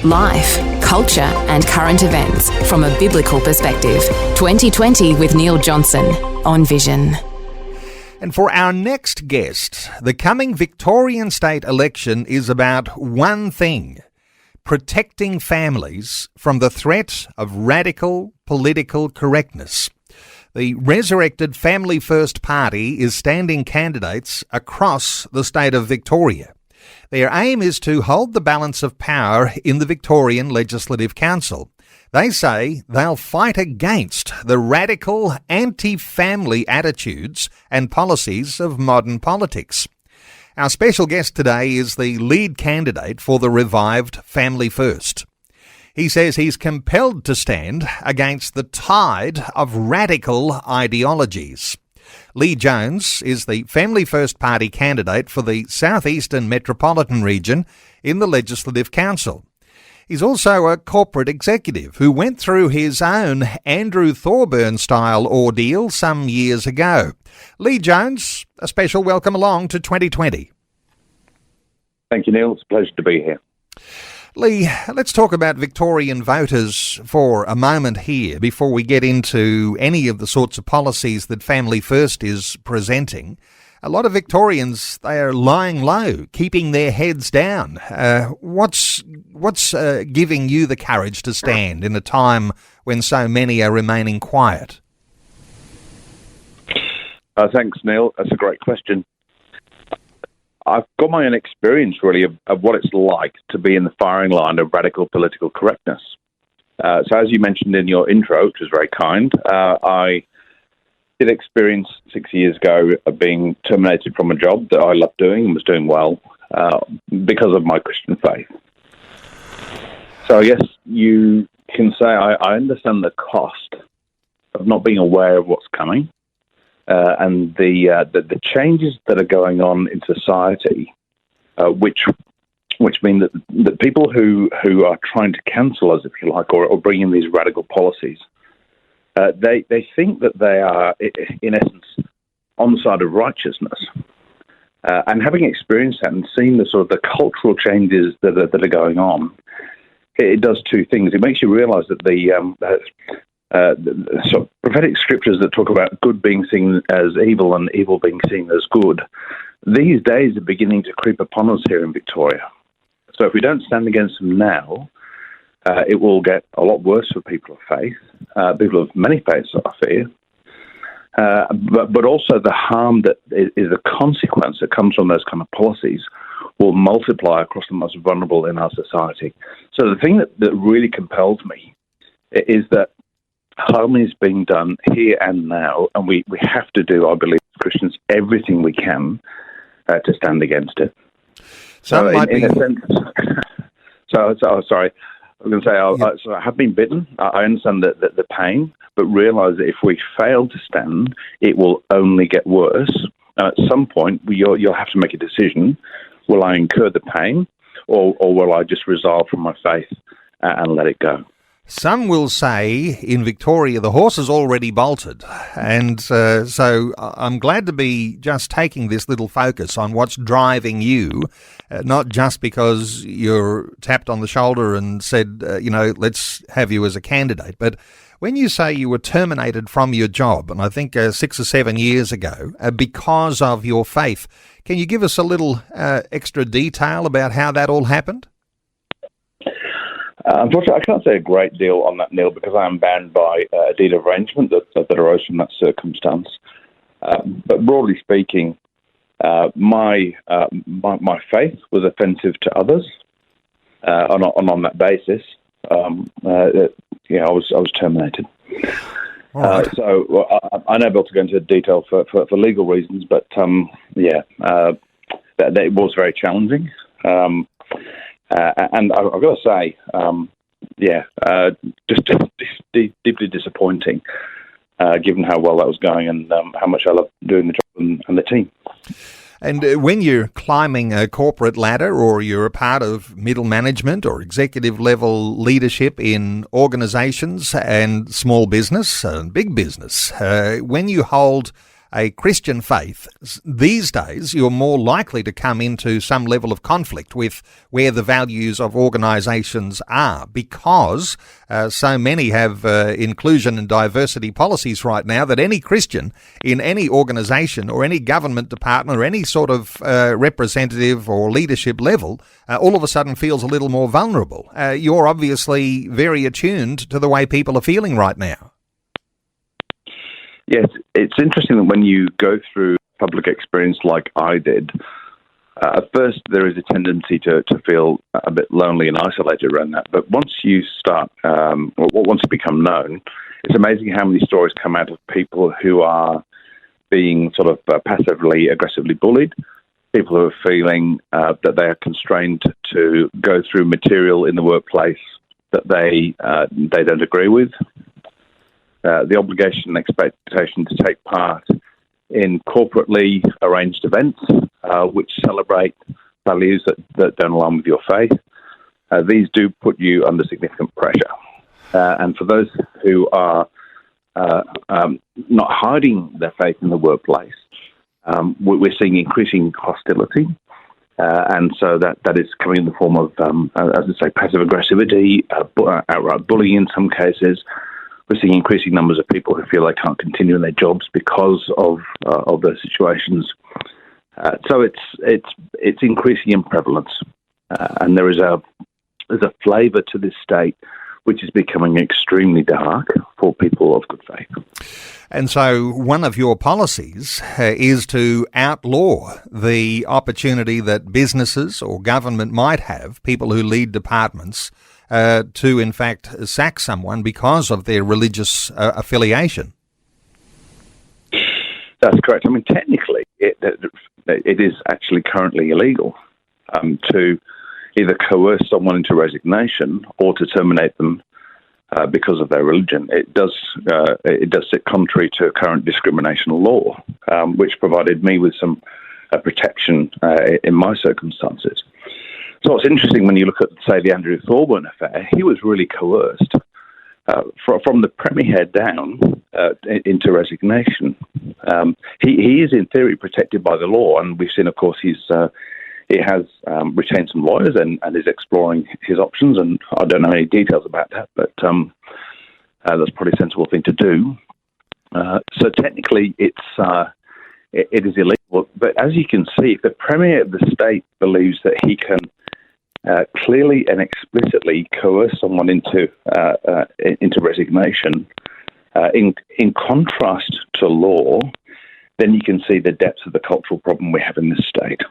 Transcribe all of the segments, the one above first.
Life, culture and current events from a biblical perspective. 2020 with Neil Johnson on Vision. And for our next guest, the coming Victorian State Election is about one thing: protecting families from the threat of radical political correctness. The resurrected Family First Party is standing candidates across the state of Victoria. Their aim is to hold the balance of power in the Victorian Legislative Council. They say they'll fight against the radical anti-family attitudes and policies of modern politics. Our special guest today is the lead candidate for the revived Family First. He says he's compelled to stand against the tide of radical ideologies. Lee Jones is the Family First Party candidate for the Southeastern Metropolitan Region in the Legislative Council. He's also a corporate executive who went through his own Andrew Thorburn-style ordeal some years ago. Lee Jones, a special welcome along to 2020. Thank you, Neil. It's a pleasure to be here. Lee, let's talk about Victorian voters for a moment here before we get into any of the sorts of policies that Family First is presenting. A lot of Victorians, they are lying low, keeping their heads down. What's giving you the courage to stand in a time when so many are remaining quiet? Thanks, Neil. That's a great question. I've got my own experience, really, of what it's like to be in the firing line of radical political correctness. So as you mentioned in your intro, which was very kind, I did experience 6 years ago of being terminated from a job that I loved doing and was doing well because of my Christian faith. So I guess you can say I understand the cost of not being aware of what's coming. And the changes that are going on in society, which mean that people who are trying to cancel us, if you like, or bring in these radical policies, they think that they are, in essence, on the side of righteousness. And having experienced that and seen the sort of the cultural changes that are going on, it does two things. It makes you realise that the sort of prophetic scriptures that talk about good being seen as evil and evil being seen as good, these days are beginning to creep upon us here in Victoria. So if we don't stand against them now, it will get a lot worse for people of faith, people of many faiths, I fear. But also the harm that is a consequence that comes from those kind of policies will multiply across the most vulnerable in our society. So the thing that really compels me is that harm is being done here and now, and we have to do, I believe, Christians, everything we can to stand against it. So in a sense, sorry, I was going to say, I have been bitten. I understand the pain, but realise that if we fail to stand, it will only get worse. At some point, you'll have to make a decision. Will I incur the pain, or will I just resolve from my faith and let it go? Some will say in Victoria the horse has already bolted, and so I'm glad to be just taking this little focus on what's driving you, not just because you're tapped on the shoulder and said, let's have you as a candidate, but when you say you were terminated from your job, and I think 6 or 7 years ago, because of your faith, can you give us a little extra detail about how that all happened? Unfortunately, I can't say a great deal on that, Neil, because I am bound by a deed of arrangement that arose from that circumstance. But broadly speaking, my faith was offensive to others, and on that basis, I was terminated. Right. So I'm unable to go into detail for legal reasons, but that was very challenging. And I've got to say, just deeply disappointing, given how well that was going and how much I love doing the job and the team. And when you're climbing a corporate ladder or you're a part of middle management or executive level leadership in organisations and small business and big business, when you hold a Christian faith, these days you're more likely to come into some level of conflict with where the values of organisations are, because so many have inclusion and diversity policies right now that any Christian in any organisation or any government department or any sort of representative or leadership level all of a sudden feels a little more vulnerable. You're obviously very attuned to the way people are feeling right now. Yes, it's interesting that when you go through public experience like I did, at first there is a tendency to feel a bit lonely and isolated around that. But once you start, once you become known, it's amazing how many stories come out of people who are being sort of passively, aggressively bullied, people who are feeling that they are constrained to go through material in the workplace that they don't agree with, the obligation and expectation to take part in corporately arranged events which celebrate values that don't align with your faith. These do put you under significant pressure. And for those who are not hiding their faith in the workplace, we're seeing increasing hostility. And so that is coming in the form of, as I say, passive aggressivity, outright bullying in some cases. We're seeing increasing numbers of people who feel they can't continue in their jobs because of those situations. So it's increasing in prevalence, and there's a flavour to this state which is becoming extremely dark for people of good faith. And so one of your policies is to outlaw the opportunity that businesses or government might have, people who lead departments, to in fact sack someone because of their religious affiliation. That's correct. I mean, technically, it is actually currently illegal to either coerce someone into resignation or to terminate them because of their religion. It does sit contrary to current discrimination law, which provided me with some protection in my circumstances. So it's interesting when you look at, say, the Andrew Thorburn affair. He was really coerced from the Premier down into resignation. He is in theory protected by the law, and we've seen, of course, he has retained some lawyers and is exploring his options. And I don't know any details about that, but that's probably a sensible thing to do. So technically, it is illegal. But as you can see, if the Premier of the state believes that he can clearly and explicitly coerce someone into resignation, in contrast to law, then you can see the depths of the cultural problem we have in this state.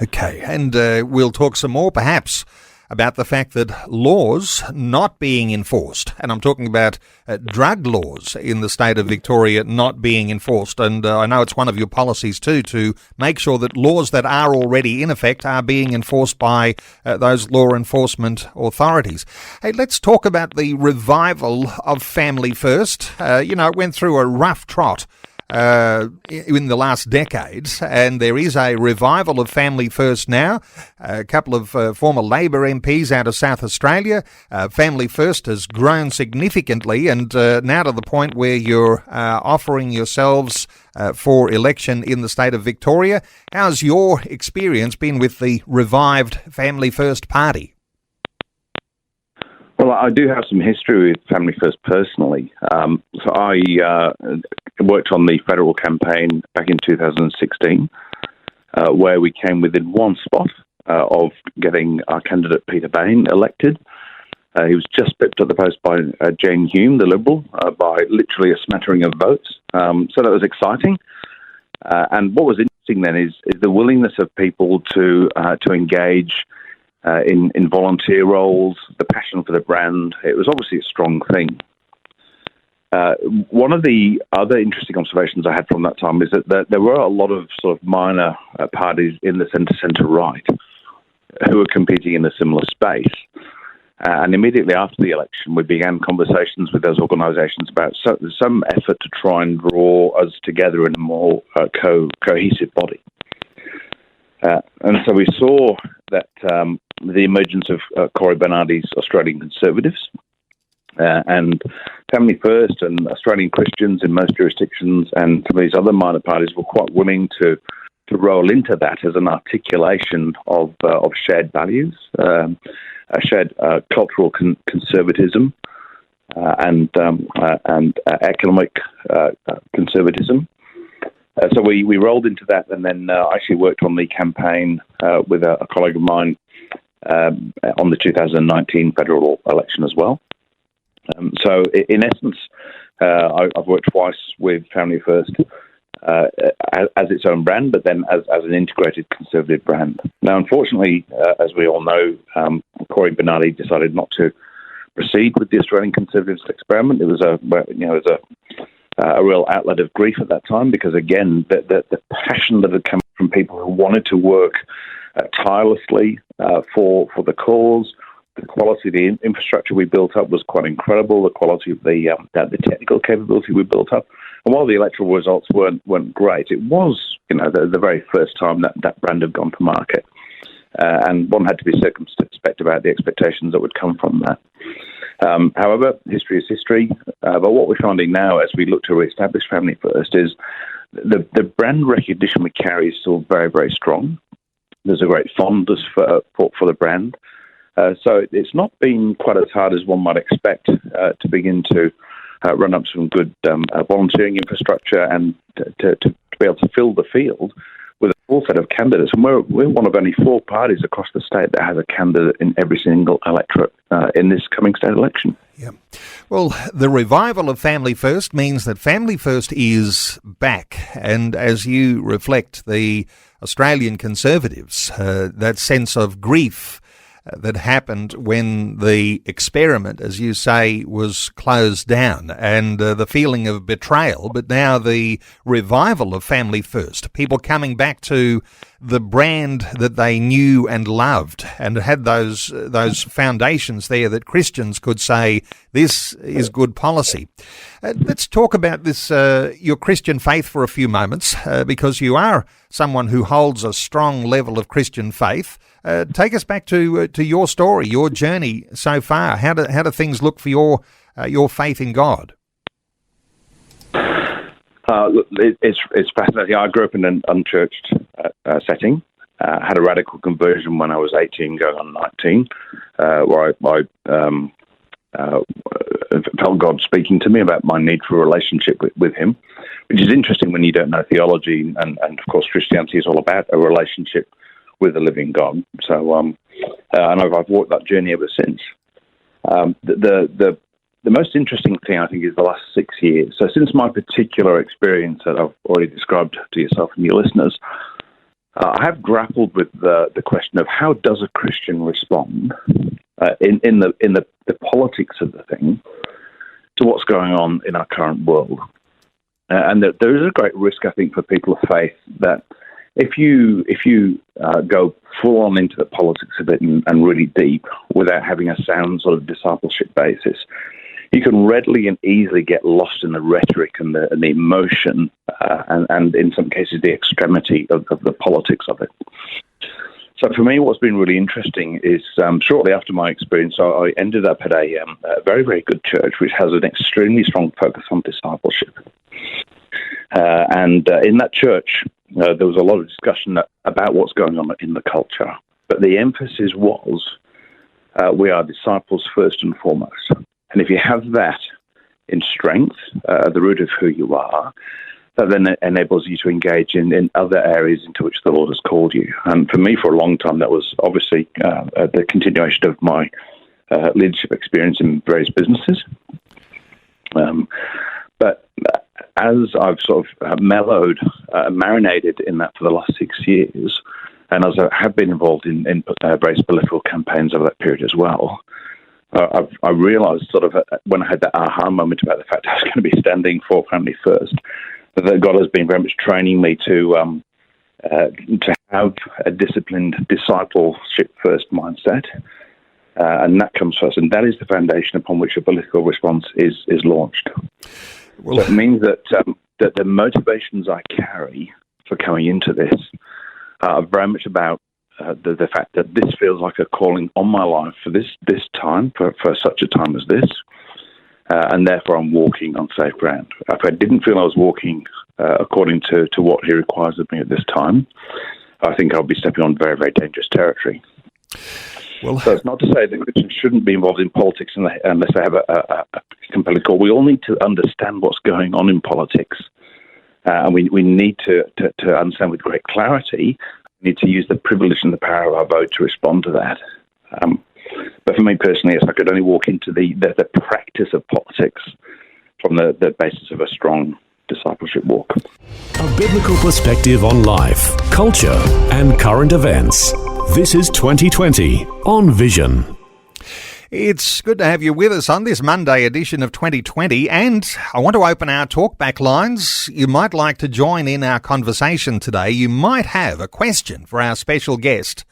Okay, and we'll talk some more perhaps about the fact that laws not being enforced, and I'm talking about drug laws in the state of Victoria not being enforced, and I know it's one of your policies too, to make sure that laws that are already in effect are being enforced by those law enforcement authorities. Hey, let's talk about the revival of Family First. It went through a rough trot in the last decades, and there is a revival of Family First now. A couple of former Labor MPs out of South Australia. Family First has grown significantly, and now to the point where you're offering yourselves for election in the state of Victoria. How's your experience been with the revived Family First party? Well, I do have some history with Family First personally. So I worked on the federal campaign back in 2016, where we came within one spot of getting our candidate Peter Bain elected. He was just pipped at the post by Jane Hume, the Liberal, by literally a smattering of votes. So that was exciting. And what was interesting then is the willingness of people to engage in volunteer roles, the passion for the brand. It was obviously a strong thing. One of the other interesting observations I had from that time is that there were a lot of sort of minor parties in the centre right who were competing in a similar space. And immediately after the election, we began conversations with those organisations about some effort to try and draw us together in a more cohesive body. And so we saw that the emergence of Cory Bernardi's Australian Conservatives and Family First and Australian Christians in most jurisdictions and some of these other minor parties were quite willing to roll into that as an articulation of shared values, shared cultural conservatism, and economic conservatism. So we rolled into that, and then I actually worked on the campaign with a colleague of mine on the 2019 federal election as well. So in essence, I've worked twice with Family First as its own brand, but then as an integrated conservative brand. Now, unfortunately, as we all know, Cory Bernardi decided not to proceed with the Australian Conservatives experiment. It was a real outlet of grief at that time because, again, the passion that had come from people who wanted to work tirelessly for the cause. The quality of the infrastructure we built up was quite incredible. The quality of the technical capability we built up, and while the electoral results weren't great, it was the very first time that brand had gone to market, and one had to be circumspect about the expectations that would come from that. However, history is history. But what we're finding now, as we look to re-establish Family First, is the brand recognition we carry is still very, very strong. There's a great fondness for the brand. So it's not been quite as hard as one might expect to begin to run up some good volunteering infrastructure and to be able to fill the field with a full set of candidates. And we're one of only 4 parties across the state that has a candidate in every single electorate in this coming state election. Yeah. Well, the revival of Family First means that Family First is back. And as you reflect, the Australian Conservatives, that sense of grief that happened when the experiment, as you say, was closed down, and the feeling of betrayal, but now the revival of Family First, people coming back to the brand that they knew and loved and had those foundations there that Christians could say, this is good policy. Let's talk about this, your Christian faith for a few moments, because you are someone who holds a strong level of Christian faith. Take us back to your story, your journey so far. How do things look for your faith in God? It's fascinating. I grew up in an unchurched setting. Had a radical conversion when I was 18, going on 19, where I felt God speaking to me about my need for a relationship with Him, which is interesting when you don't know theology, and of course Christianity is all about a relationship with the living God. So, and I've walked that journey ever since. The most interesting thing, I think, is the last 6 years. So since my particular experience that I've already described to yourself and your listeners, I have grappled with the question of how does a Christian respond in the politics of the thing to what's going on in our current world. And there is a great risk, I think, for people of faith that if you go full on into the politics of it and really deep without having a sound sort of discipleship basis, you can readily and easily get lost in the rhetoric and the emotion and in some cases the extremity of the politics of it. So for me, what's been really interesting is shortly after my experience, I ended up at a very, very good church which has an extremely strong focus on discipleship. And in that church, there was a lot of discussion about what's going on in the culture. But the emphasis was we are disciples first and foremost. And if you have that in strength, at the root of who you are, that then enables you to engage in other areas into which the Lord has called you. And for me, for a long time, that was obviously the continuation of my leadership experience in various businesses. But as I've sort of marinated in that for the last 6 years, and as I have been involved in various political campaigns over that period as well, I realised sort of when I had that aha moment about the fact I was going to be standing for Family First, that God has been very much training me to have a disciplined discipleship first mindset, and that comes first, and that is the foundation upon which a political response is launched. Well, so it means that the motivations I carry for coming into this are very much about the fact that this feels like a calling on my life for this time, for such a time as this. and therefore I'm walking on safe ground. If I didn't feel I was walking according to what he requires of me at this time, I think I'll be stepping on very, very dangerous territory. Well, so it's not to say that Christians shouldn't be involved in politics unless they have a compelling call. We all need to understand what's going on in politics, and we need to understand with great clarity. We need to use the privilege and the power of our vote to respond to that. But for me personally, I could only walk into the practice of politics from the basis of a strong discipleship walk. A biblical perspective on life, culture, and current events. This is 2020 on Vision. It's good to have you with us on this Monday edition of 2020, and I want to open our talkback lines. You might like to join in our conversation today. You might have a question for our special guest.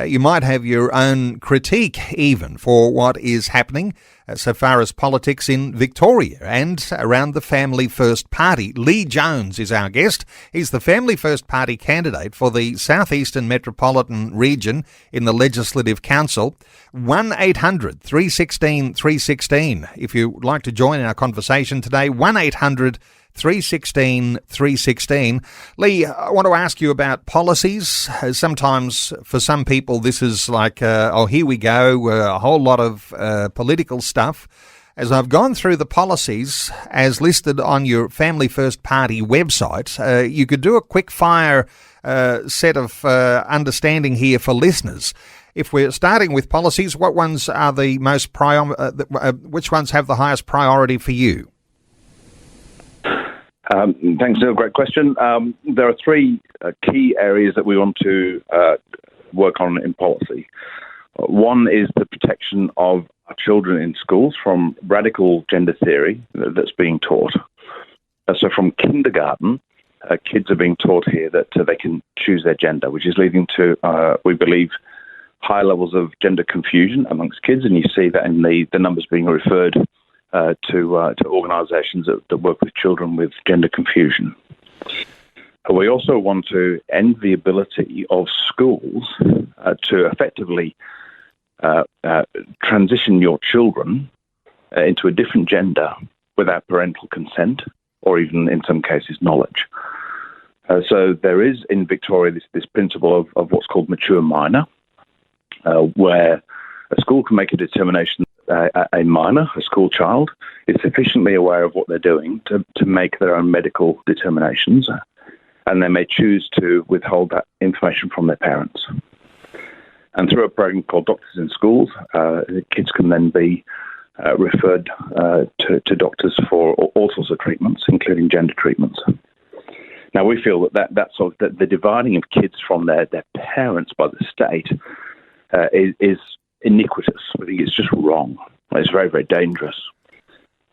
You might have your own critique even for what is happening so far as politics in Victoria and around the Family First Party. Lee Jones is our guest. He's the Family First Party candidate for the Southeastern Metropolitan Region in the Legislative Council. 1-800-316-316. If you'd like to join our conversation today, 1-800-316-316. Lee, I want to ask you about policies. Sometimes for some people this is like, here we go, a whole lot of political stuff. As I've gone through the policies as listed on your Family First Party website, you could do a quick fire set of understanding here for listeners. If we're starting with policies, what ones are the most which ones have the highest priority for you? Thanks, Neil. Great question. There are three key areas that we want to work on in policy. One is the protection of our children in schools from radical gender theory that's being taught. So from kindergarten, kids are being taught here that they can choose their gender, which is leading to, we believe, high levels of gender confusion amongst kids, and you see that in the numbers being referred to organisations that work with children with gender confusion. We also want to end the ability of schools to effectively transition your children into a different gender without parental consent or even, in some cases, knowledge. So there is in Victoria this principle of what's called mature minor, where a school can make a determination a minor, a school child, is sufficiently aware of what they're doing to make their own medical determinations, and they may choose to withhold that information from their parents. And through a program called Doctors in Schools, kids can then be referred to doctors for all sorts of treatments, including gender treatments. Now, we feel that the dividing of kids from their parents by the state is iniquitous. I think it's just wrong. It's very, very dangerous.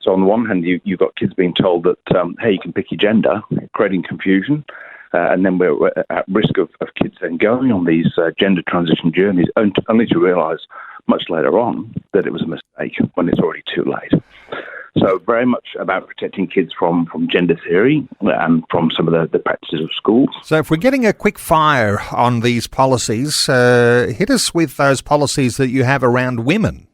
So on the one hand, you've got kids being told that, hey, you can pick your gender, creating confusion, and then we're at risk of kids then going on these gender transition journeys, only to realise much later on that it was a mistake when it's already too late. So very much about protecting kids from gender theory and from some of the practices of schools. So if we're getting a quick fire on these policies, hit us with those policies that you have around women.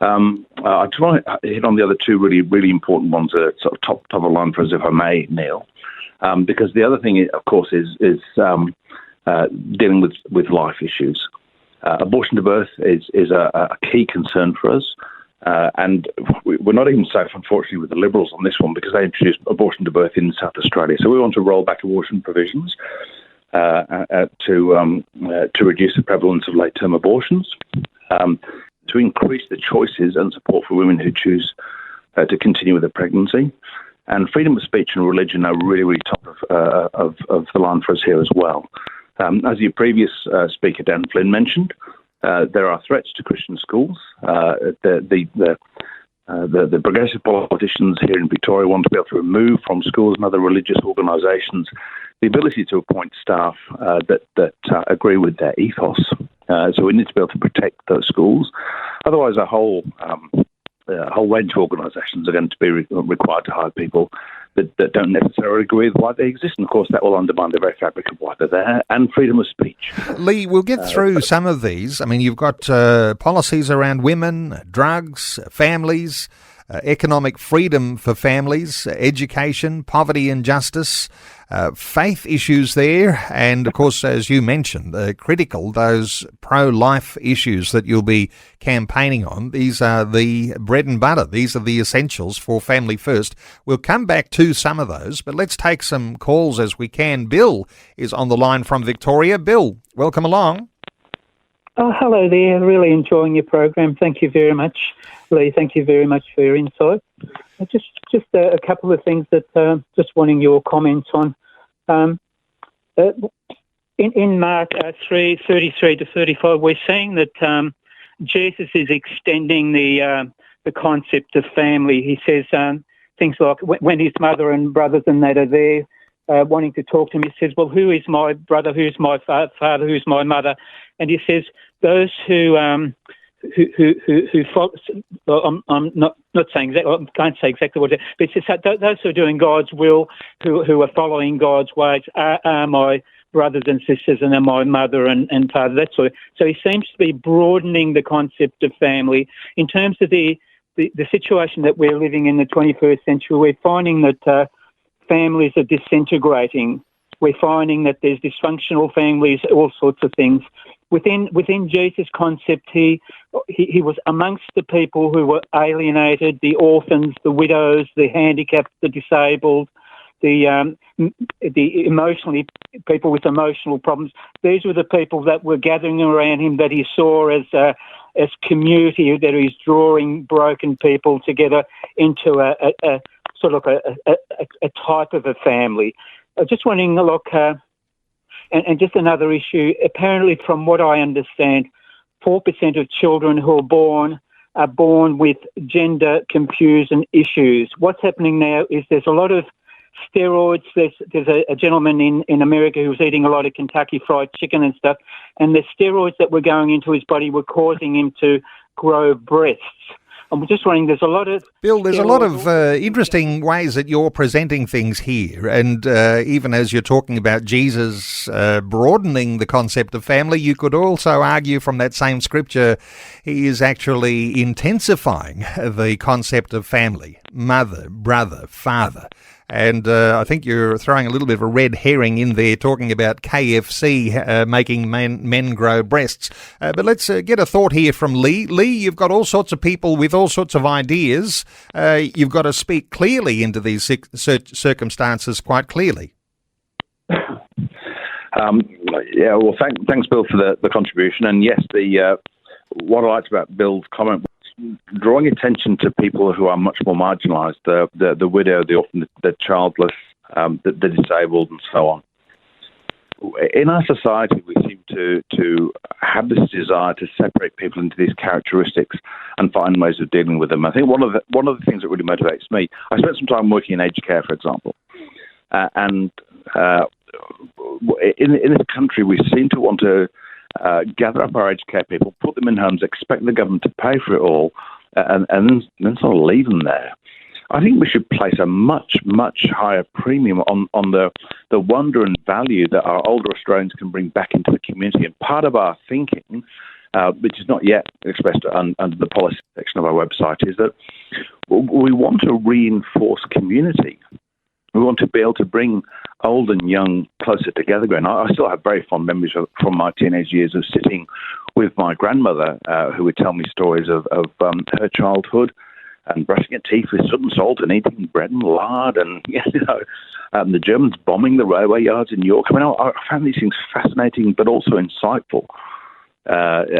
I just want to hit on the other two really, really important ones that are sort of top of the line for us, if I may, Neil. Because the other thing, of course, is dealing with life issues. Abortion to birth is a key concern for us. And we're not even safe, unfortunately, with the Liberals on this one because they introduced abortion to birth in South Australia. So we want to roll back abortion provisions to reduce the prevalence of late-term abortions, to increase the choices and support for women who choose to continue with a pregnancy. And freedom of speech and religion are really, really top of the line for us here as well. As your previous speaker, Dan Flynn, mentioned, there are threats to Christian schools. The progressive politicians here in Victoria want to be able to remove from schools and other religious organisations the ability to appoint staff that agree with their ethos. So we need to be able to protect those schools. Otherwise, a whole range of organisations are going to be required to hire people that don't necessarily agree with why they exist. And of course, that will undermine the very fabric of why they're there and freedom of speech. Lee, we'll get through some of these. I mean, you've got policies around women, drugs, families, economic freedom for families, education, poverty and justice, faith issues there, and of course, as you mentioned, critical, those pro-life issues that you'll be campaigning on. These are the bread and butter. These are the essentials for Family First. We'll come back to some of those, but let's take some calls as we can. Bill is on the line from Victoria. Bill, welcome along. Oh, hello there. Really enjoying your program. Thank you very much, Lee. Thank you very much for your insight. Just a couple of things that just wanting your comments on. In Mark 3:33 to 35, we're seeing that Jesus is extending the concept of family. He says things like when his mother and brothers and that are there wanting to talk to him, he says, "Well, who is my brother? Who's my father? Who's my mother?" And he says, "Those who follow." Well, I'm not saying exactly. I can't say exactly what it is, but it's just those who are doing God's will, who are following God's ways, are my brothers and sisters, and are my mother and father. That sort of. So he seems to be broadening the concept of family in terms of the situation that we're living in the 21st century. We're finding that families are disintegrating. We're finding that there's dysfunctional families, all sorts of things. Within Jesus' concept, he was amongst the people who were alienated, the orphans, the widows, the handicapped, the disabled, the emotionally people with emotional problems. These were the people that were gathering around him that he saw as community, that he's drawing broken people together into a sort of a type of a family. I'm just wondering, look. And just another issue, apparently from what I understand, 4% of children who are born with gender confusion issues. What's happening now is there's a lot of steroids. There's a gentleman in America who was eating a lot of Kentucky Fried Chicken and stuff, and the steroids that were going into his body were causing him to grow breasts. I'm just wondering, there's a lot of... Bill, there's a lot of interesting ways that you're presenting things here. And even as you're talking about Jesus broadening the concept of family, you could also argue from that same scripture, he is actually intensifying the concept of family, mother, brother, father. And I think you're throwing a little bit of a red herring in there, talking about KFC making men grow breasts. But let's get a thought here from Lee. Lee, you've got all sorts of people with all sorts of ideas. You've got to speak clearly into these circumstances quite clearly. Yeah, well, thanks, Bill, for the contribution. And yes, what I liked about Bill's comment was drawing attention to people who are much more marginalised, the widow, the orphan, the childless, the disabled, and so on. In our society, we seem to have this desire to separate people into these characteristics and find ways of dealing with them. I think one of the things that really motivates me, I spent some time working in aged care, for example, and in this country, we seem to want to gather up our aged care people, put them in homes, expect the government to pay for it all, and then sort of leave them there. I think we should place a much, much higher premium on the wonder and value that our older Australians can bring back into the community. And part of our thinking, which is not yet expressed under the policy section of our website, is that we want to reinforce community. We want to be able to bring old and young closer together again. I still have very fond memories from my teenage years of sitting with my grandmother, who would tell me stories of her childhood, and brushing her teeth with soot and salt and eating bread and lard, and the Germans bombing the railway yards in York. I mean, I found these things fascinating, but also insightful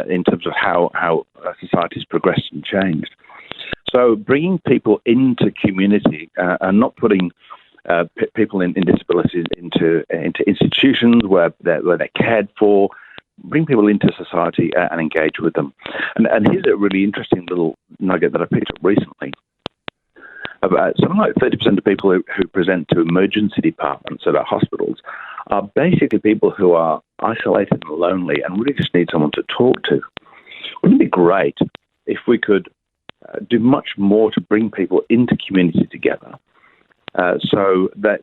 in terms of how society's progressed and changed. So bringing people into community and not putting people in disabilities into institutions where they're cared for, bring people into society and engage with them. And here's a really interesting little nugget that I picked up recently. About something like 30% of people who present to emergency departments at our hospitals are basically people who are isolated and lonely and really just need someone to talk to. Wouldn't it be great if we could do much more to bring people into community together So that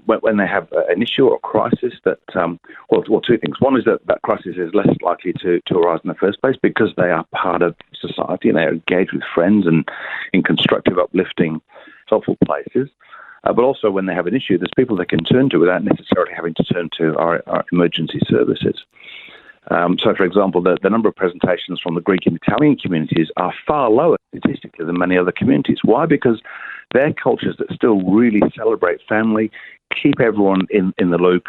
when they have an issue or a crisis, that two things. One is that crisis is less likely to arise in the first place because they are part of society and they are engaged with friends and in constructive, uplifting, helpful places. But also when they have an issue, there's people they can turn to without necessarily having to turn to our emergency services. So, for example, the number of presentations from the Greek and Italian communities are far lower statistically than many other communities. Why? Because they're cultures that still really celebrate family, keep everyone in the loop,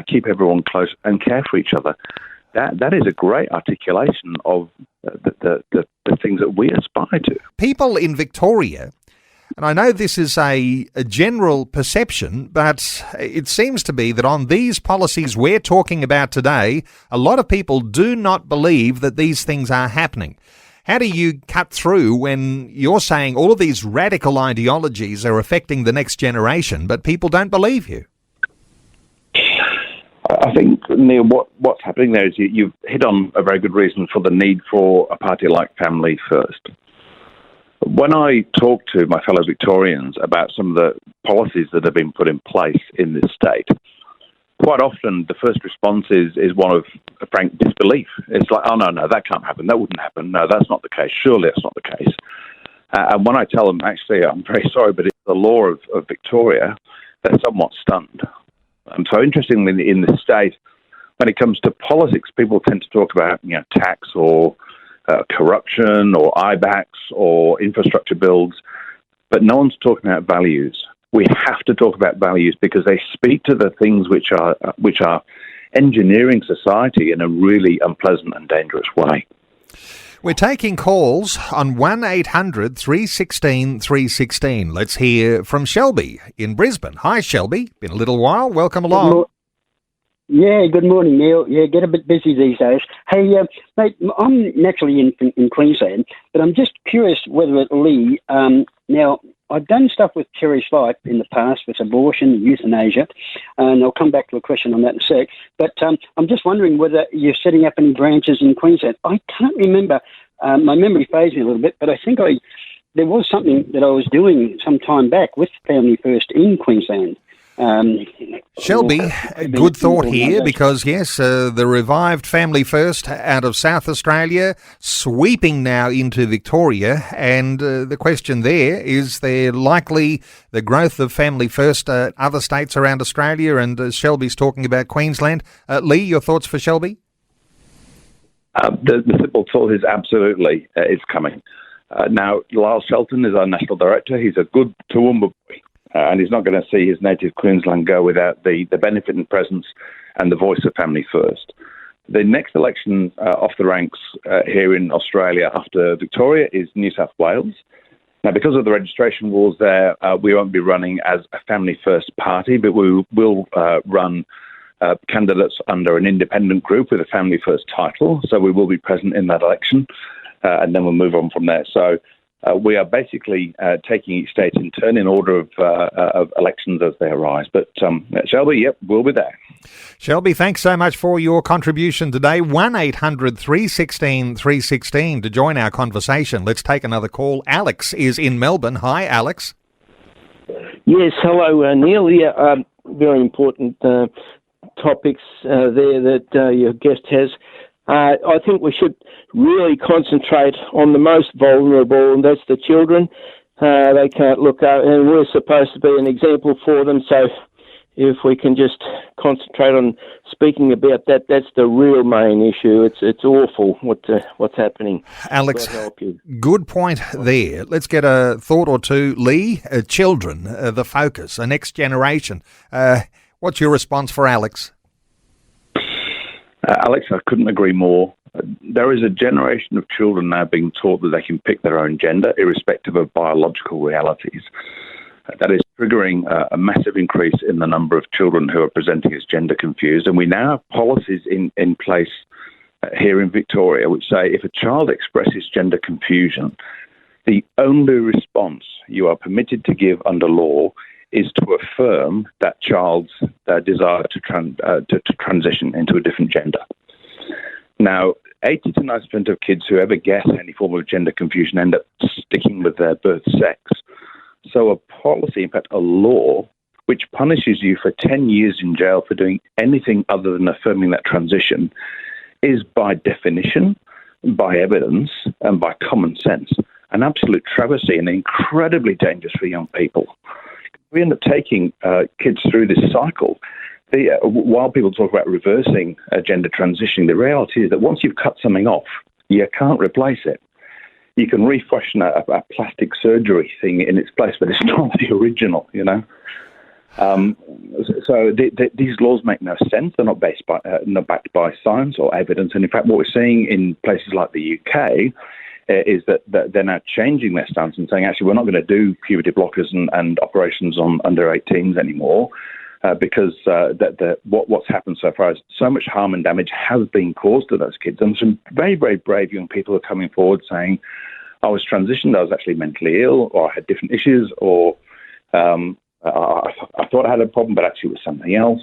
keep everyone close, and care for each other. That is a great articulation of the things that we aspire to. People in Victoria, and I know this is a general perception, but it seems to be that on these policies we're talking about today, a lot of people do not believe that these things are happening. How do you cut through when you're saying all of these radical ideologies are affecting the next generation, but people don't believe you? I think, Neil, what's happening there is you've hit on a very good reason for the need for a party like Family First. When I talk to my fellow Victorians about some of the policies that have been put in place in this state, quite often the first response is one of frank disbelief. It's like, oh, no, that can't happen. That wouldn't happen. No, that's not the case. Surely that's not the case. And when I tell them, actually, I'm very sorry, but it's the law of Victoria, they're somewhat stunned. So interestingly, in this state, when it comes to politics, people tend to talk about tax or corruption or IBACs or infrastructure builds, but no one's talking about values. We have to talk about values because they speak to the things which are engineering society in a really unpleasant and dangerous way. We're taking calls on 1-800 316 316. Let's hear from Shelby in Brisbane. Hi, Shelby. Been a little while. Welcome along. Good morning, Neil. Yeah, get a bit busy these days. Hey, mate, I'm naturally in Queensland, but I'm just curious whether Lee, now, I've done stuff with Cherry Slipe in the past with abortion, euthanasia, and I'll come back to a question on that in a sec. But I'm just wondering whether you're setting up any branches in Queensland. I can't remember. My memory fades me a little bit, but I think there was something that I was doing some time back with Family First in Queensland. Shelby, good thought here because, yes, the revived Family First out of South Australia, sweeping now into Victoria, and the question there, is there likely the growth of Family First other states around Australia, and Shelby's talking about Queensland. Lee, your thoughts for Shelby? The simple thought is absolutely it's coming. Now, Lyle Shelton is our National Director. He's a good Toowoomba boy. And he's not going to see his native Queensland go without the benefit and presence and the voice of Family First. The next election off the ranks here in Australia after Victoria is New South Wales. Now, because of the registration rules there, we won't be running as a Family First party, but we will run candidates under an independent group with a Family First title. So we will be present in that election, and then we'll move on from there. So we are basically taking each state in turn in order of elections as they arise. But Shelby, yep, we'll be there. Shelby, thanks so much for your contribution today. 1-800 316 316 to join our conversation. Let's take another call. Alex is in Melbourne. Hi, Alex. Yes, hello, Neil. Yeah, very important topics there that your guest has. I think we should really concentrate on the most vulnerable, and that's the children. They can't look up, and we're supposed to be an example for them. So if we can just concentrate on speaking about that, that's the real main issue. It's awful what's happening. Alex, good point there. Let's get a thought or two. Lee, children, the focus, the next generation. What's your response for Alex? Alex, I couldn't agree more. There is a generation of children now being taught that they can pick their own gender, irrespective of biological realities. That is triggering a massive increase in the number of children who are presenting as gender confused. And we now have policies in place here in Victoria which say if a child expresses gender confusion, the only response you are permitted to give under law is to affirm that child's desire to transition into a different gender. Now, 80 to 90% of kids who ever get any form of gender confusion end up sticking with their birth sex. So a policy, in fact, a law, which punishes you for 10 years in jail for doing anything other than affirming that transition, is by definition, by evidence, and by common sense, an absolute travesty and incredibly dangerous for young people. We end up taking kids through this cycle. While people talk about reversing gender transitioning, the reality is that once you've cut something off, you can't replace it. You can refashion a plastic surgery thing in its place, but it's not the original, you know. So these laws make no sense. They're not backed by science or evidence. And in fact, what we're seeing in places like the UK is that they're now changing their stance and saying, actually, we're not going to do puberty blockers and operations on under 18s anymore because what's happened so far is so much harm and damage has been caused to those kids. And some very, very brave young people are coming forward saying, I was transitioned, I was actually mentally ill, or I had different issues, or I thought I had a problem, but actually it was something else.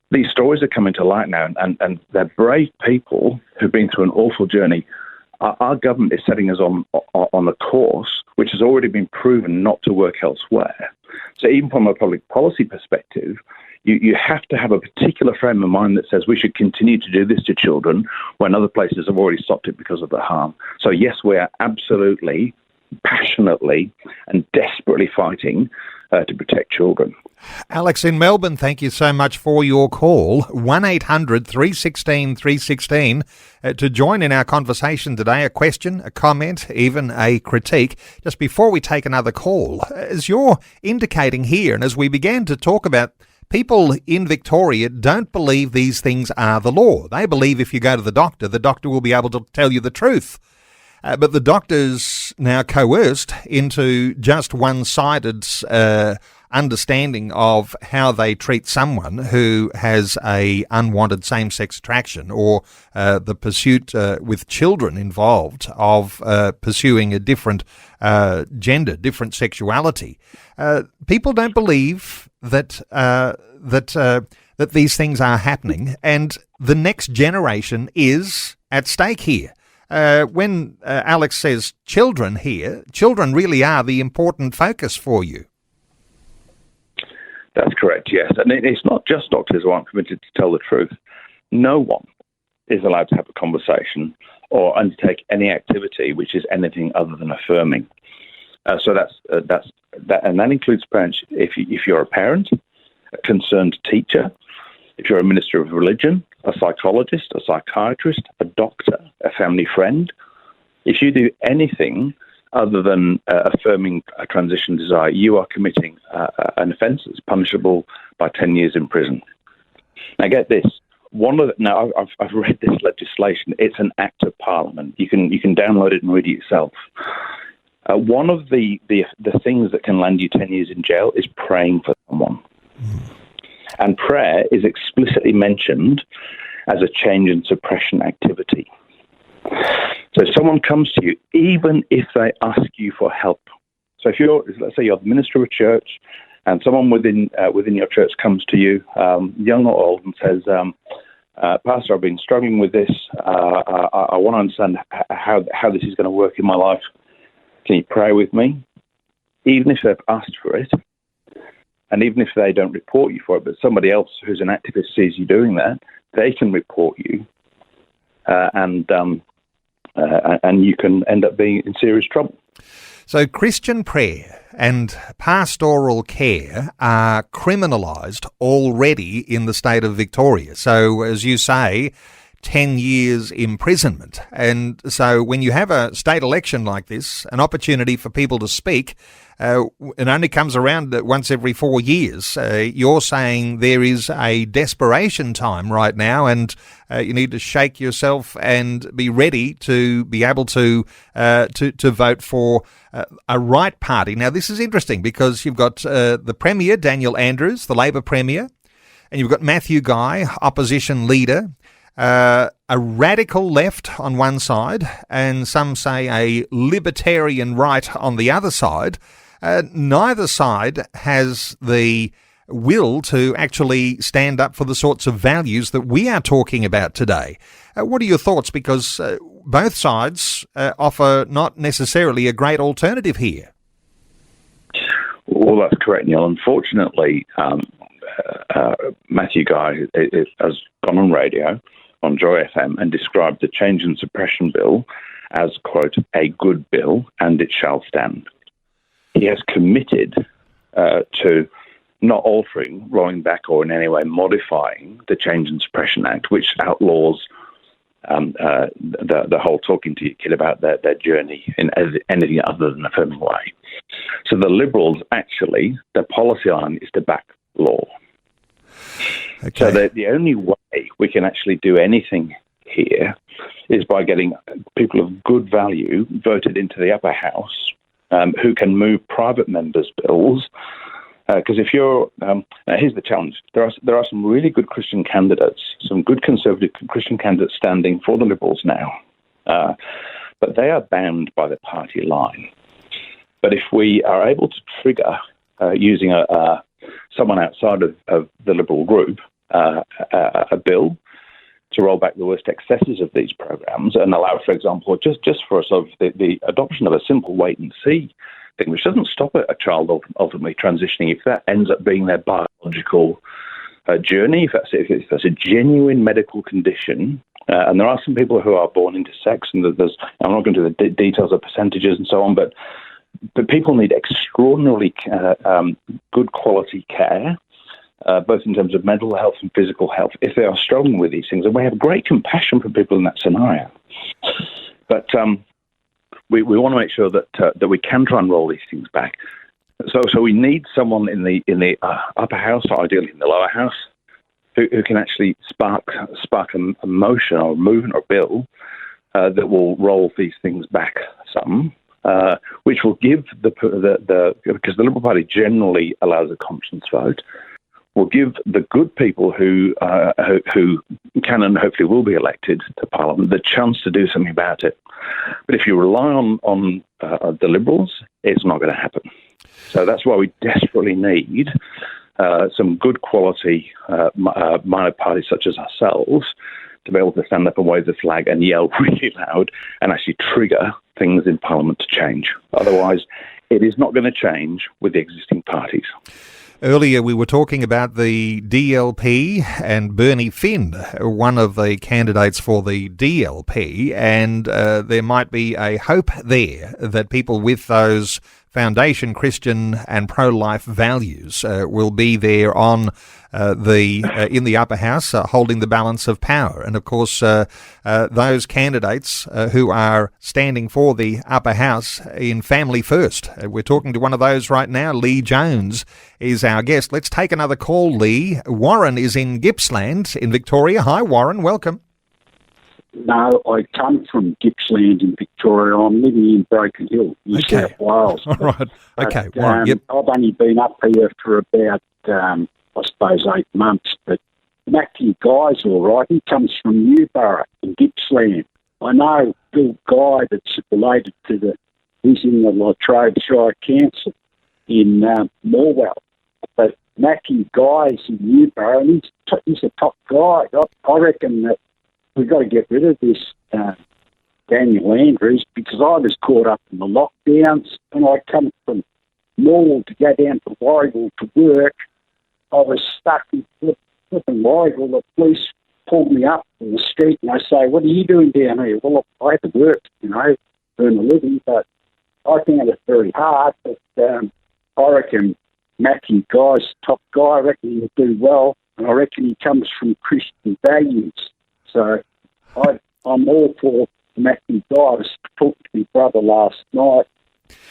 These stories are coming to light now, and they're brave people who've been through an awful journey. Our government is setting us on a course which has already been proven not to work elsewhere. So even from a public policy perspective, you have to have a particular frame of mind that says we should continue to do this to children when other places have already stopped it because of the harm. So yes, we are absolutely, passionately and desperately fighting to protect children. Alex in Melbourne, thank you so much for your call. 1-800-316-316 to join in our conversation today. A question, a comment, even a critique. Just before we take another call, as you're indicating here, and as we began to talk about, people in Victoria don't believe these things are the law. They believe if you go to the doctor will be able to tell you the truth. But the doctor's now coerced into just one-sided understanding of how they treat someone who has a unwanted same-sex attraction, or the pursuit with children involved of pursuing a different gender, different sexuality. People don't believe that these things are happening, and the next generation is at stake here. When Alex says children here, children really are the important focus for you. That's correct, yes. And it's not just doctors who aren't permitted to tell the truth. No one is allowed to have a conversation or undertake any activity which is anything other than affirming. So that, and that includes parents. If you're a parent, a concerned teacher, if you're a minister of religion, a psychologist, a psychiatrist, a doctor, a family friend, if you do anything other than affirming a transition desire, you are committing an offence that's punishable by 10 years in prison. Now, get this. I've read this legislation. It's an act of Parliament. You can download it and read it yourself. One of the things that can land you 10 years in jail is praying for someone. And prayer is explicitly mentioned as a change and suppression activity. So if someone comes to you, even if they ask you for help. So let's say you're the minister of a church, and someone within your church comes to you, young or old, and says, Pastor, I've been struggling with this. I want to understand how this is going to work in my life. Can you pray with me? Even if they've asked for it, and even if they don't report you for it, but somebody else who's an activist sees you doing that, they can report you, and you can end up being in serious trouble. So Christian prayer and pastoral care are criminalised already in the state of Victoria. So, as you say, 10 years imprisonment. And so when you have a state election like this, an opportunity for people to speak, it only comes around once every 4 years. You're saying there is a desperation time right now, and you need to shake yourself and be ready to be able to vote for a right party. Now, this is interesting because you've got the Premier, Daniel Andrews, the Labor Premier, and you've got Matthew Guy, opposition leader, a radical left on one side, and some say a libertarian right on the other side. Neither side has the will to actually stand up for the sorts of values that we are talking about today. What are your thoughts? Because both sides offer not necessarily a great alternative here. Well, that's correct, Neil. Unfortunately, Matthew Guy has gone on radio on Joy FM and described the Change and Suppression Bill as, quote, a good bill and it shall stand. He has committed to not altering, rolling back, or in any way modifying the Change and Suppression Act, which outlaws the whole talking to your kid about their journey in anything other than a affirming way. So the Liberals, actually, their policy line is to back law. Okay. So the only way we can actually do anything here is by getting people of good value voted into the upper house who can move private members' bills. Because if you're, now here's the challenge. There are some really good Christian candidates, some good conservative Christian candidates standing for the Liberals now, but they are bound by the party line. But if we are able to trigger using someone outside of the Liberal group a bill to roll back the worst excesses of these programs and allow, for example, just for sort of the adoption of a simple wait and see thing, which doesn't stop a child ultimately transitioning if that ends up being their biological journey, if that's a genuine medical condition. And there are some people who are born into sex, and I'm not going to do the details of percentages and so on, but people need extraordinarily good quality care, both in terms of mental health and physical health, if they are struggling with these things. And we have great compassion for people in that scenario. But we want to make sure that we can try and roll these things back. So we need someone in the upper house, or ideally in the lower house, who can actually spark a motion or a movement or bill that will roll these things back some, which will give because the Liberal Party generally allows a conscience vote, will give the good people who can and hopefully will be elected to Parliament the chance to do something about it. But if you rely on the Liberals, it's not going to happen. So that's why we desperately need some good quality minor parties such as ourselves to be able to stand up and wave the flag and yell really loud and actually trigger things in Parliament to change. Otherwise, it is not going to change with the existing parties. Earlier we were talking about the DLP and Bernie Finn, one of the candidates for the DLP, and there might be a hope there that people with those foundation Christian and pro-life values will be there on in the upper house, holding the balance of power. And of course, those candidates who are standing for the upper house in Family First. We're talking to one of those right now. Lee Jones is our guest. Let's take another call, Lee. Warren is in Gippsland in Victoria. Hi, Warren. Welcome. No, I come from Gippsland in Victoria. I'm living in Broken Hill, New South Wales. All right. Okay, Warren. Yep. I've only been up here for about, I suppose, 8 months. But Matthew Guy's all right. He comes from Newborough in Gippsland. I know Bill Guy that's related to he's in the Latrobe Shire Council in Morwell. But Matthew Guy's in Newborough, and he's a top guy. I reckon that we've got to get rid of this Daniel Andrews, because I was caught up in the lockdowns and I come from Morwell to go down to Warragul to work. I was stuck in flipping Warragul. The police pulled me up in the street and they say, "What are you doing down here?" Well, I had to work, earn a living, but I found it very hard. But I reckon Matthew Guy's top guy. I reckon he'll do well, and I reckon he comes from Christian values. So I'm all for Matthew Guy. I was talking to my brother last night.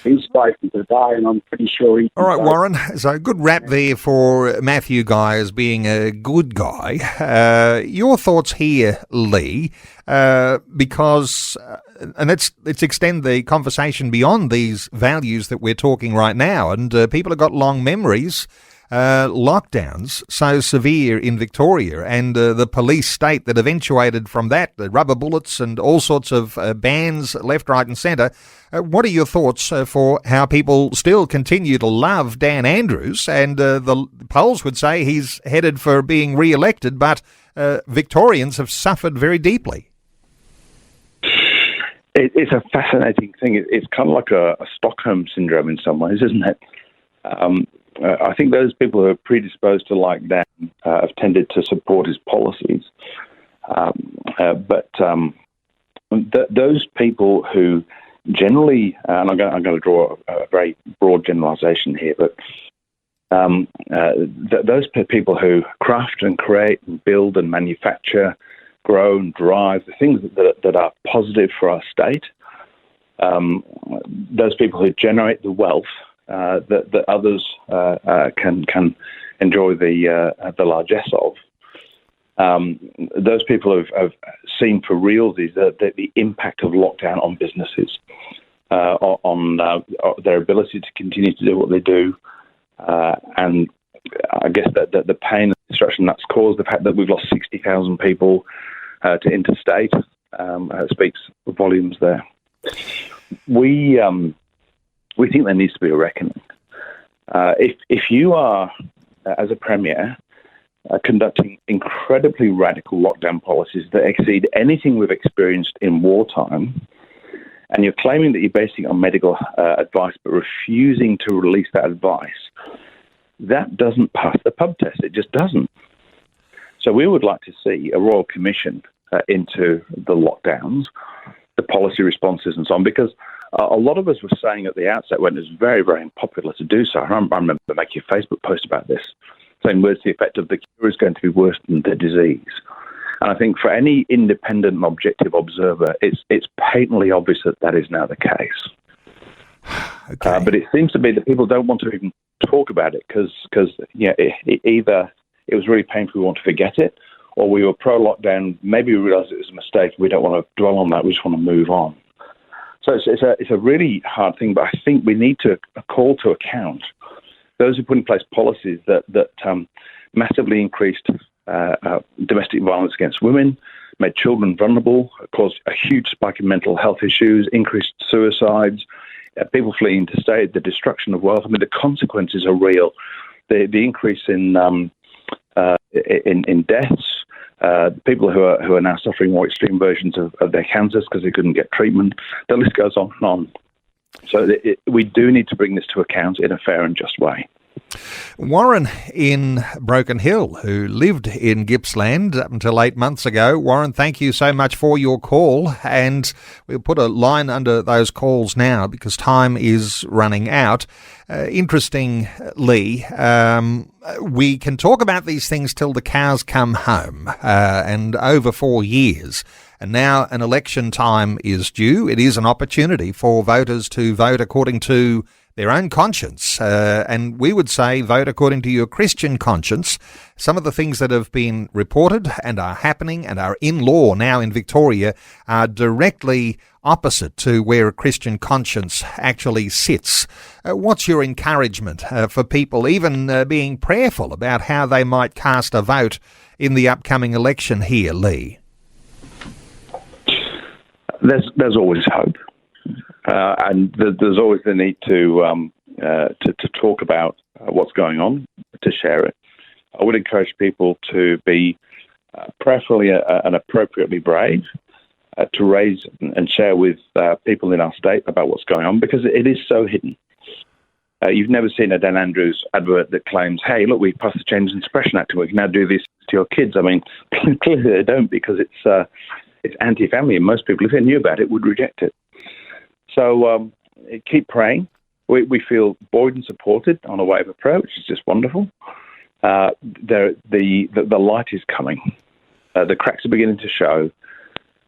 He's spoken today, and I'm pretty sure he... All right, Warren, so good rap there for Matthew Guy as being a good guy. Your thoughts here, Lee, because... and let's extend the conversation beyond these values that we're talking right now. And people have got long memories. Lockdowns so severe in Victoria, and the police state that eventuated from that, the rubber bullets and all sorts of bans left, right and centre. What are your thoughts for how people still continue to love Dan Andrews? And the polls would say he's headed for being re-elected, but Victorians have suffered very deeply. It's a fascinating thing. It's kind of like a Stockholm syndrome in some ways, isn't it? I think those people who are predisposed to like Dan have tended to support his policies. But those people who generally, and I'm going to draw a very broad generalisation here, but those people who craft and create and build and manufacture, grow and drive the things that are positive for our state, those people who generate the wealth that others can enjoy the largesse of, those people have seen for realsies the impact of lockdown on businesses, on their ability to continue to do what they do, and I guess that the pain and destruction that's caused, the fact that we've lost 60,000 people to interstate, speaks volumes there. We think there needs to be a reckoning. If you are, as a premier, conducting incredibly radical lockdown policies that exceed anything we've experienced in wartime, and you're claiming that you're basing it on medical advice but refusing to release that advice, that doesn't pass the pub test. It just doesn't. So we would like to see a royal commission into the lockdowns, the policy responses and so on, because a lot of us were saying at the outset when it was very, very unpopular to do so, I remember making a Facebook post about this, saying words to the effect of the cure is going to be worse than the disease. And I think for any independent and objective observer, it's patently obvious that is now the case. Okay. But it seems to be that people don't want to even talk about it because either it was really painful, we want to forget it, or we were pro-lockdown, maybe we realised it was a mistake, we don't want to dwell on that, we just want to move on. So it's a really hard thing, but I think we need to call to account those who put in place policies that massively increased domestic violence against women, made children vulnerable, caused a huge spike in mental health issues, increased suicides, people fleeing interstate, the destruction of wealth. I mean, the consequences are real. The increase in deaths, people who are now suffering more extreme versions of their cancers because they couldn't get treatment. The list goes on and on. So we do need to bring this to account in a fair and just way. Warren in Broken Hill, who lived in Gippsland up until 8 months ago. Warren, thank you so much for your call, and we'll put a line under those calls now because time is running out. Interestingly, we can talk about these things till the cows come home, and over 4 years. And now an election time is due. It is an opportunity for voters to vote according to their own conscience. And we would say vote according to your Christian conscience. Some of the things that have been reported and are happening and are in law now in Victoria are directly opposite to where a Christian conscience actually sits. What's your encouragement for people even being prayerful about how they might cast a vote in the upcoming election here, Lee? There's always hope. And there's always the need to talk about what's going on, to share it. I would encourage people to be prayerfully and appropriately brave, to raise and share with people in our state about what's going on, because it is so hidden. You've never seen a Dan Andrews advert that claims, hey, look, we passed the Change and Suppression Act and we can now do this to your kids. I mean, clearly they don't, because it's anti-family, and most people, if they knew about it, would reject it. So keep praying. We feel buoyed and supported on a wave approach. It's just wonderful. The light is coming. The cracks are beginning to show.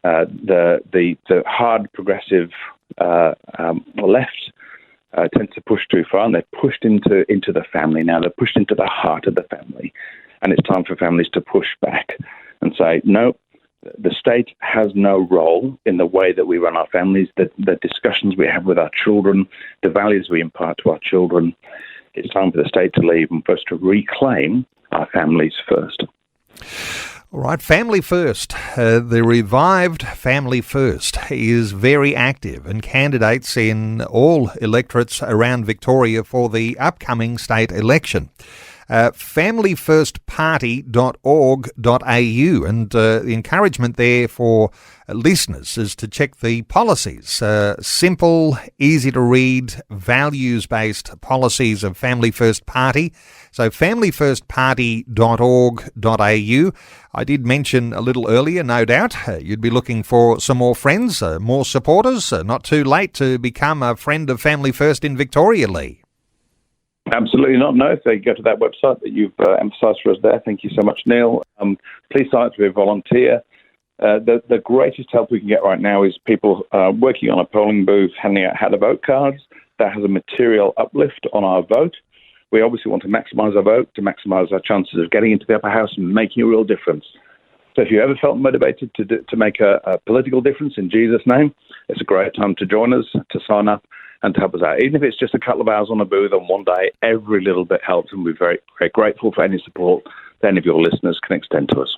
The hard progressive left tends to push too far, and they're pushed into the family now. They're pushed into the heart of the family, and it's time for families to push back and say, no, the state has no role in the way that we run our families, the discussions we have with our children, the values we impart to our children. It's time for the state to leave and for us to reclaim our families first. All right, Family First. The revived Family First is very active, and candidates in all electorates around Victoria for the upcoming state election. familyfirstparty.org.au, and the encouragement there for listeners is to check the policies. Simple, easy to read, values-based policies of Family First Party. So familyfirstparty.org.au. I did mention a little earlier, no doubt, you'd be looking for some more friends, more supporters. Not too late to become a friend of Family First in Victoria, Lee. Absolutely not. No, if they go to that website that you've emphasised for us there, thank you so much, Neil. Please sign up to be a volunteer. The greatest help we can get right now is people working on a polling booth, handing out how to vote cards. That has a material uplift on our vote. We obviously want to maximise our vote, to maximise our chances of getting into the upper house and making a real difference. So if you ever felt motivated to make a political difference in Jesus' name, it's a great time to join us, to sign up and to help us out. Even if it's just a couple of hours on a booth on one day, every little bit helps, and we're very, very grateful for any support that any of your listeners can extend to us.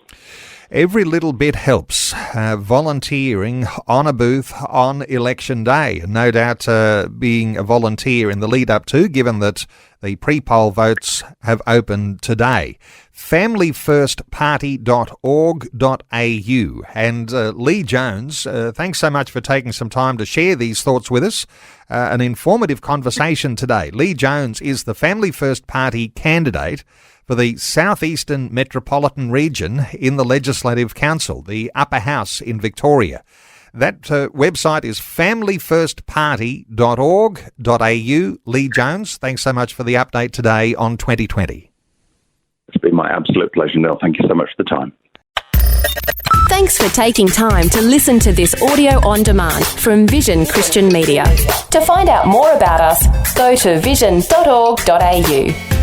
Every little bit helps. Volunteering on a booth on election day. And no doubt being a volunteer in the lead up to, given that the pre-poll votes have opened today. familyfirstparty.org.au. And Lee Jones, thanks so much for taking some time to share these thoughts with us. An informative conversation today. Lee Jones is the Family First Party candidate for the Southeastern Metropolitan Region in the Legislative Council, the Upper House in Victoria. That website is familyfirstparty.org.au. Lee Jones, thanks so much for the update today on 2020. It's been my absolute pleasure, Neil. Thank you so much for the time. Thanks for taking time to listen to this audio on demand from Vision Christian Media. To find out more about us, go to vision.org.au.